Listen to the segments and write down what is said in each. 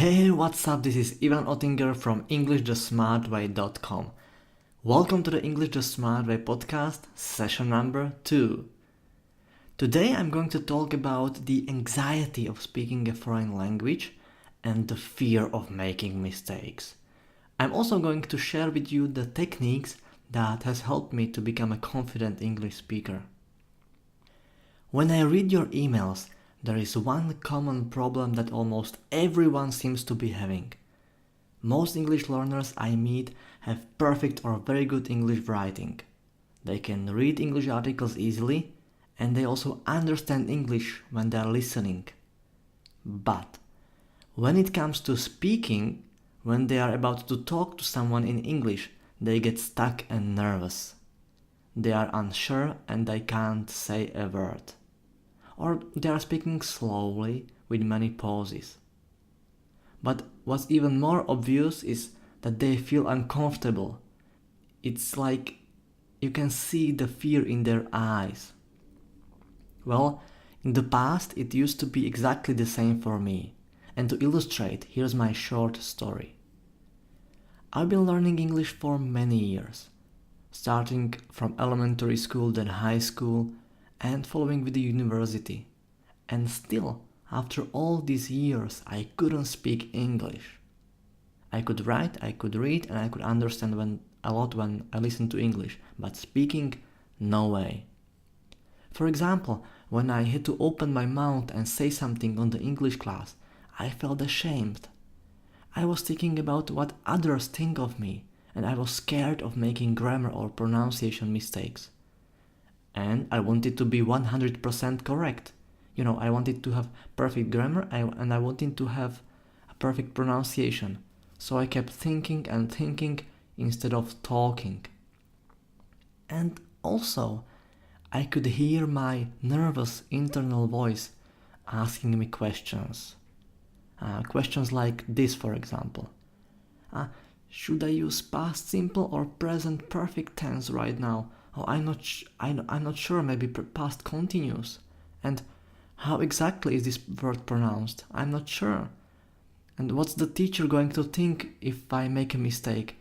Hey, what's up? This is Ivan Ottinger from EnglishTheSmartWay.com. Welcome to the English the Smart Way podcast, session number 2. Today I'm going to talk about the anxiety of speaking a foreign language and the fear of making mistakes. I'm also going to share with you the techniques that has helped me to become a confident English speaker. When I read your emails, there is one common problem that almost everyone seems to be having. Most English learners I meet have perfect or very good English writing. They can read English articles easily and they also understand English when they are listening. But when it comes to speaking, when they are about to talk to someone in English, they get stuck and nervous. They are unsure and they can't say a word. Or they are speaking slowly with many pauses. But what's even more obvious is that they feel uncomfortable. It's like you can see the fear in their eyes. Well, in the past it used to be exactly the same for me. And to illustrate, here's my short story. I've been learning English for many years, starting from elementary school, then high school, and following with the university. And still, after all these years, I couldn't speak English. I could write, I could read, and I could understand a lot when I listened to English, but speaking, no way. For example, when I had to open my mouth and say something on the English class, I felt ashamed. I was thinking about what others think of me, and I was scared of making grammar or pronunciation mistakes. And I wanted to be 100% correct. I wanted to have perfect grammar and I wanted to have a perfect pronunciation. So I kept thinking and thinking instead of talking. And also, I could hear my nervous internal voice asking me questions. Questions like this, for example. Should I use past simple or present perfect tense right now? Oh, I'm not sure, maybe past continuous. And how exactly is this word pronounced? I'm not sure. And what's the teacher going to think if I make a mistake?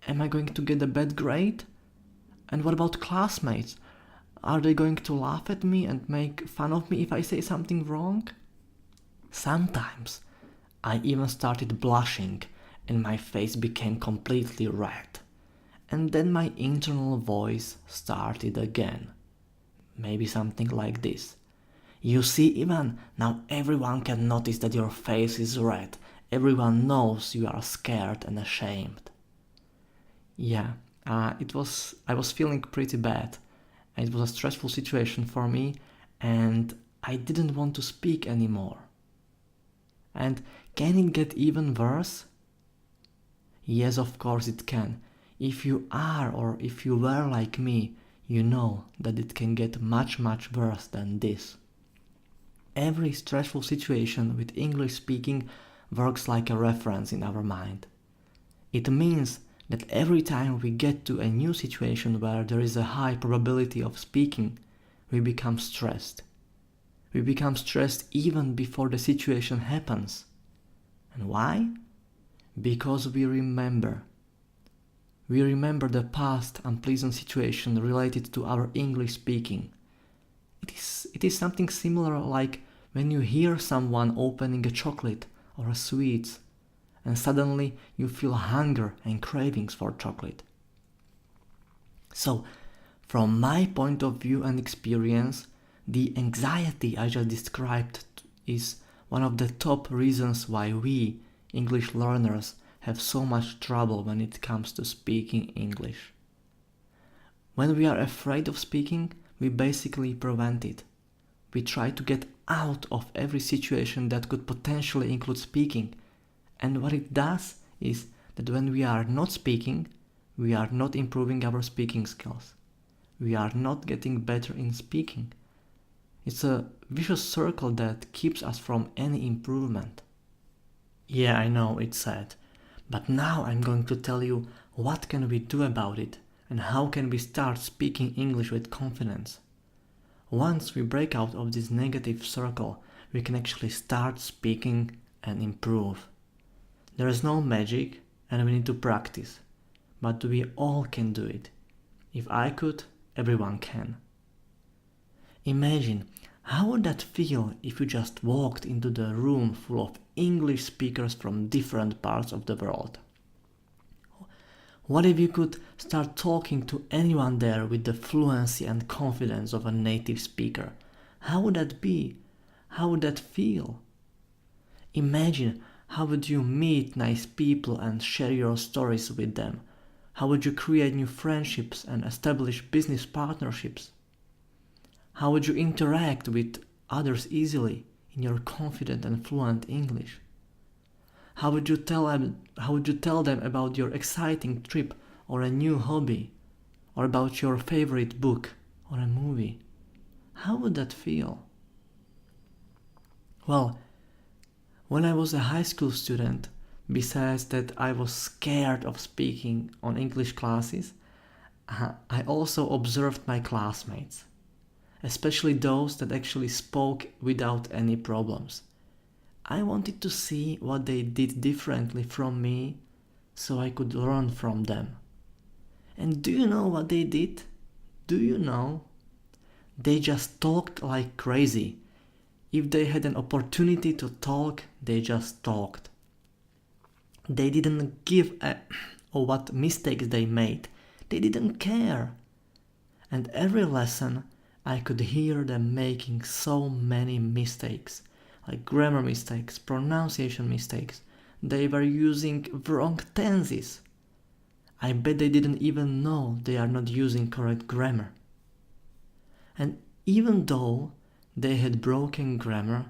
Am I going to get a bad grade? And what about classmates? Are they going to laugh at me and make fun of me if I say something wrong? Sometimes I even started blushing and my face became completely red. And then my internal voice started again. Maybe something like this. You see, Ivan, now everyone can notice that your face is red. Everyone knows you are scared and ashamed. Yeah, I was feeling pretty bad. It was a stressful situation for me and I didn't want to speak anymore. And can it get even worse? Yes, of course it can. If you are or if you were like me, you know that it can get much worse than this. Every stressful situation with English speaking works like a reference in our mind. It means that every time we get to a new situation where there is a high probability of speaking, we become stressed. We become stressed even before the situation happens. And why? Because we remember. We remember the past unpleasant situation related to our English speaking. It is something similar like when you hear someone opening a chocolate or a sweets and suddenly you feel hunger and cravings for chocolate. So, from my point of view and experience, the anxiety I just described is one of the top reasons why we, English learners, have so much trouble when it comes to speaking English. When we are afraid of speaking, we basically prevent it. We try to get out of every situation that could potentially include speaking. And what it does is that when we are not speaking, we are not improving our speaking skills. We are not getting better in speaking. It's a vicious circle that keeps us from any improvement. Yeah, I know, it's sad. But now I'm going to tell you what can we do about it and how can we start speaking English with confidence. Once we break out of this negative circle, we can actually start speaking and improve. There is no magic and we need to practice, but we all can do it. If I could, everyone can. Imagine, how would that feel if you just walked into the room full of English speakers from different parts of the world? What if you could start talking to anyone there with the fluency and confidence of a native speaker? How would that be? How would that feel? Imagine, how would you meet nice people and share your stories with them? How would you create new friendships and establish business partnerships? How would you interact with others easily in your confident and fluent English? How would you tell them about your exciting trip or a new hobby, or about your favorite book or a movie? How would that feel? Well, when I was a high school student, besides that I was scared of speaking on English classes, I also observed my classmates, especially those that actually spoke without any problems. I wanted to see what they did differently from me so I could learn from them. And do you know what they did? Do you know? They just talked like crazy. If they had an opportunity to talk, they just talked. They didn't give a or what mistakes they made. They didn't care. And every lesson I could hear them making so many mistakes, like grammar mistakes, pronunciation mistakes. They were using wrong tenses. I bet they didn't even know they are not using correct grammar. And even though they had broken grammar,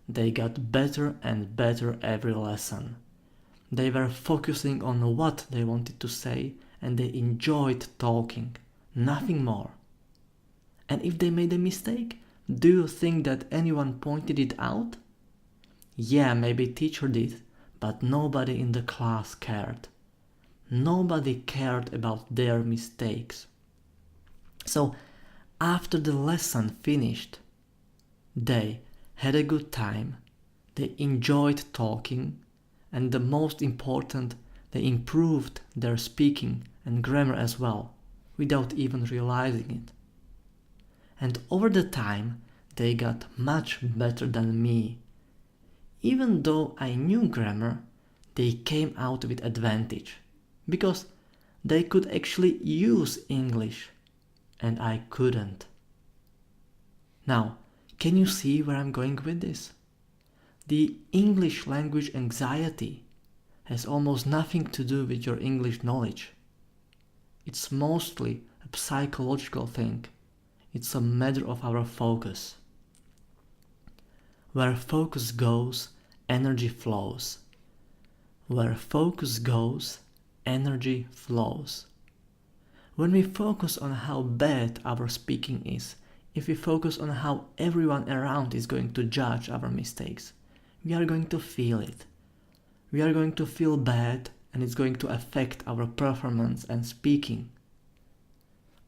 they got better and better every lesson. They were focusing on what they wanted to say and they enjoyed talking, nothing more. And if they made a mistake, do you think that anyone pointed it out? Yeah, maybe teacher did, but nobody in the class cared. Nobody cared about their mistakes. So, after the lesson finished, they had a good time, they enjoyed talking, and the most important, they improved their speaking and grammar as well, without even realizing it. And over the time, they got much better than me. Even though I knew grammar, they came out with advantage, because they could actually use English, and I couldn't. Now, can you see where I'm going with this? The English language anxiety has almost nothing to do with your English knowledge. It's mostly a psychological thing. It's a matter of our focus. Where focus goes, energy flows. Where focus goes, energy flows. When we focus on how bad our speaking is, if we focus on how everyone around is going to judge our mistakes, we are going to feel it. We are going to feel bad and it's going to affect our performance and speaking.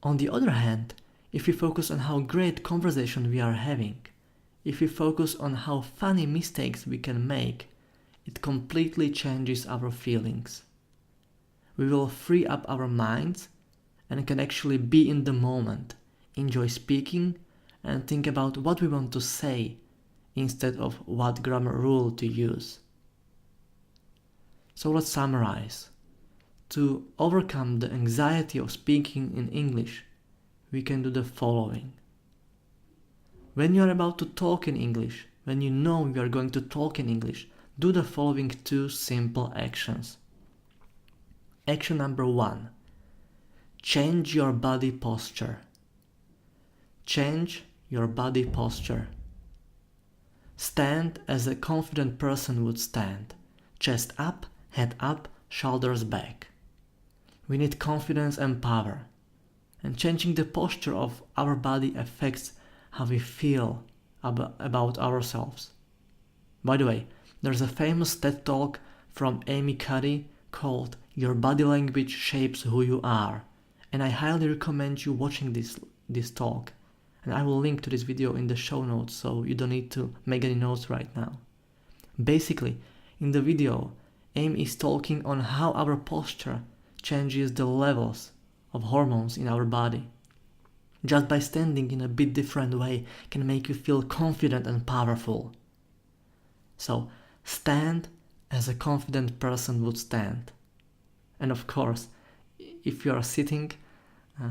On the other hand, if we focus on how great conversation we are having, if we focus on how funny mistakes we can make, it completely changes our feelings. We will free up our minds and can actually be in the moment, enjoy speaking and think about what we want to say instead of what grammar rule to use. So let's summarize. To overcome the anxiety of speaking in English, we can do the following. When you are about to talk in English, when you know you are going to talk in English, do the following 2 simple actions. Action number 1. Change your body posture. Change your body posture. Stand as a confident person would stand. Chest up, head up, shoulders back. We need confidence and power. And changing the posture of our body affects how we feel about ourselves. By the way, there's a famous TED Talk from Amy Cuddy called Your Body Language Shapes Who You Are. And I highly recommend you watching this talk. And I will link to this video in the show notes so you don't need to make any notes right now. Basically, in the video, AIM is talking on how our posture changes the levels of hormones in our body. Just by standing in a bit different way can make you feel confident and powerful. So stand as a confident person would stand. And of course, if you are sitting,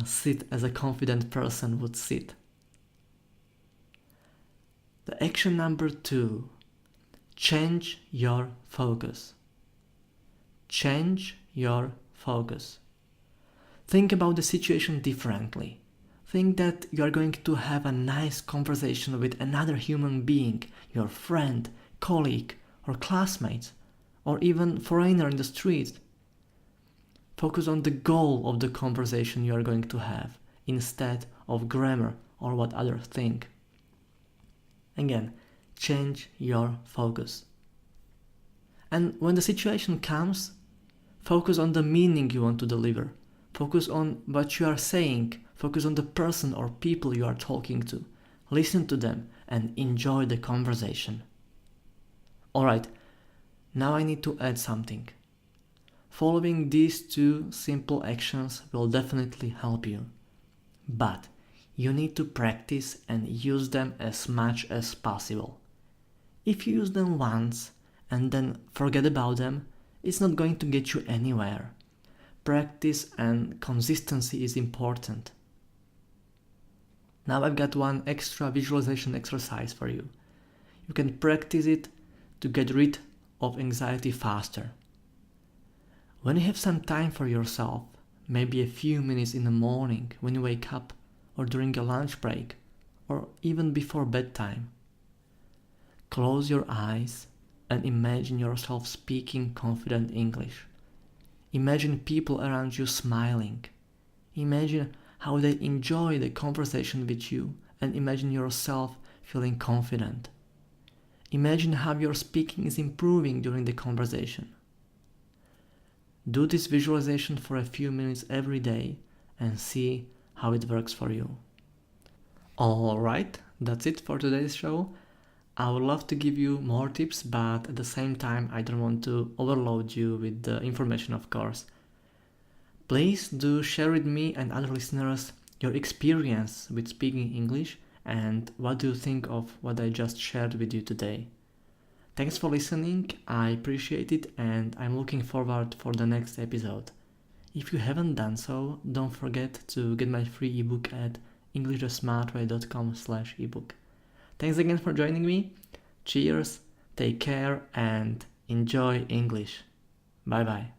sit as a confident person would sit. The action number 2, change your focus. Change your focus. Think about the situation differently. Think that you are going to have a nice conversation with another human being, your friend, colleague, or classmate, or even foreigner in the street. Focus on the goal of the conversation you are going to have, instead of grammar or what others think. Again, change your focus. And when the situation comes, focus on the meaning you want to deliver. Focus on what you are saying. Focus on the person or people you are talking to. Listen to them and enjoy the conversation. Alright, now I need to add something. Following these 2 simple actions will definitely help you. But you need to practice and use them as much as possible. If you use them once and then forget about them, it's not going to get you anywhere. Practice and consistency is important. Now I've got one extra visualization exercise for you. You can practice it to get rid of anxiety faster. When you have some time for yourself, maybe a few minutes in the morning when you wake up, or during a lunch break, or even before bedtime, close your eyes and imagine yourself speaking confident English. Imagine people around you smiling. Imagine how they enjoy the conversation with you, and imagine yourself feeling confident. Imagine how your speaking is improving during the conversation. Do this visualization for a few minutes every day and see how it works for you. Alright, that's it for today's show. I would love to give you more tips, but at the same time I don't want to overload you with the information, of course. Please do share with me and other listeners your experience with speaking English and what do you think of what I just shared with you today. Thanks for listening, I appreciate it, and I'm looking forward for the next episode. If you haven't done so, don't forget to get my free ebook at EnglishTheSmartWay.com/ebook. Thanks again for joining me. Cheers, take care, and enjoy English. Bye bye.